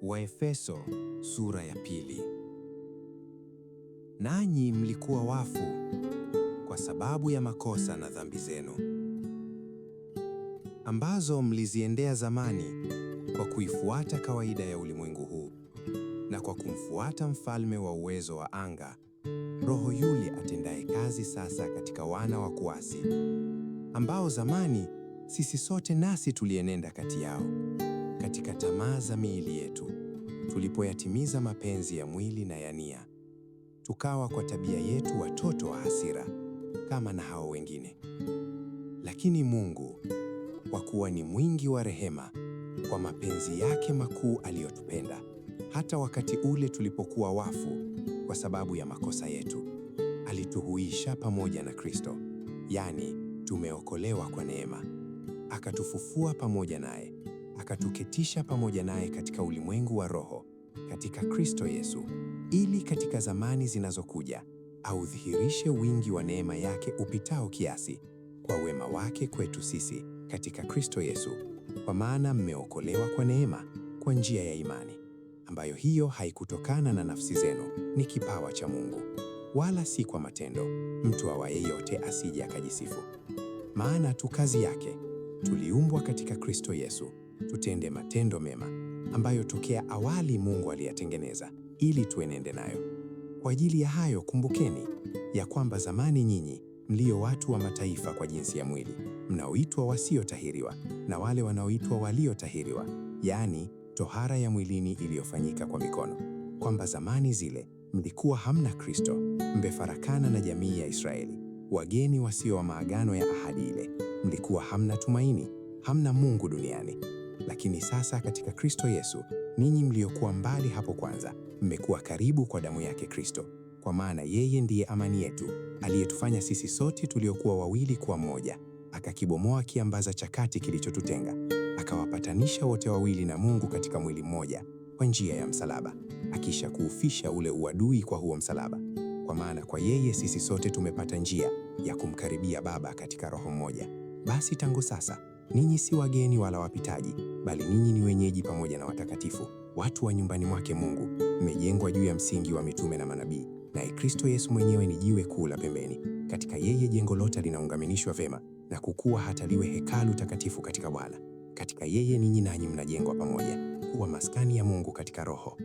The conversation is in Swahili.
Waefeso sura ya 2. Nanyi mlikuwa wafu kwa sababu ya makosa na dhambi zenu, ambazo mliziendea zamani kwa kuifuata kawaida ya ulimwengu huu, na kwa kumfuata mfalme wa uwezo wa anga, roho yule atendaye kazi sasa katika wana wa kuasi, ambao zamani sisi sote nasi tulienenda kati yao, katika tamaa za miili yetu, tulipoyatimiza mapenzi ya mwili na ya nia. Tukawa kwa tabia yetu watoto wa hasira kama na hao wengine. Lakini Mungu, kwa kuwa ni mwingi wa rehema, kwa mapenzi yake makuu aliyotupenda, hata wakati ule tulipokuwa wafu kwa sababu ya makosa yetu, alituhuisha pamoja na Kristo, yaani tumeokolewa kwa neema. Akatufufua pamoja naye, akatuketisha pamoja naye katika ulimwengu wa roho, katika Kristo Yesu, ili katika zamani zinazokuja audhihirishe wingi wa neema yake upitao kiasi, kwa wema wake kwetu sisi katika Kristo Yesu. Kwa maana mmeokolewa kwa neema, kwa njia ya imani, ambayo hiyo haikutokana na nafsi zenu, ni kipawa cha Mungu, wala si kwa matendo, mtu awaye yote asije akajisifu. Maana tu kazi yake, tuliumbwa katika Kristo Yesu, tutende matendo mema, ambayo tokea awali Mungu aliyatengeneza, ili tuenende nayo. Kwa ajili ya hayo kumbukeni, ya kwamba zamani nyinyi, mlio watu wa mataifa kwa jinsi ya mwili, mnaoitwa wasiotahiriwa, na wale wanaoitwa waliotahiriwa, yaani tohara ya mwilini iliyofanyika kwa mikono, kwamba zamani zile mlikuwa hamna Kristo, mmefarakana na jamii ya Israeli, wageni wasio wa maagano ya ahadi ile, mlikuwa hamna tumaini, hamna Mungu duniani. Lakini sasa katika Kristo Yesu, ninyi mliokuwa mbali hapo kwanza, mmekuwa karibu kwa damu yake Kristo, kwa maana yeye ndiye amani yetu, aliyetufanya sisi sote tuliokuwa wawili kuwa mmoja, akakibomoa kiambaza cha kati kilichotutenga, akawapatanisha wote wawili na Mungu katika mwili mmoja kwa njia ya msalaba, akisha kuufisha ule uadui kwa huo msalaba. Kwa maana kwa yeye sisi sote tumepata njia ya kumkaribia Baba katika Roho mmoja. Basi tangu sasa ninyi si wageni wala wapitaji, bali ninyi ni wenyeji pamoja na watakatifu, watu wa nyumbani mwake Mungu, mmejengwa juu ya msingi wa mitume na manabii, naye Kristo Yesu mwenyewe ni jiwe kuu la pembeni. Katika yeye jengo lote linaungamanishwa vema na kukua hata liwe hekalu takatifu katika Bwana. Katika yeye ninyi nanyi mnajengwa pamoja kuwa maskani ya Mungu katika Roho.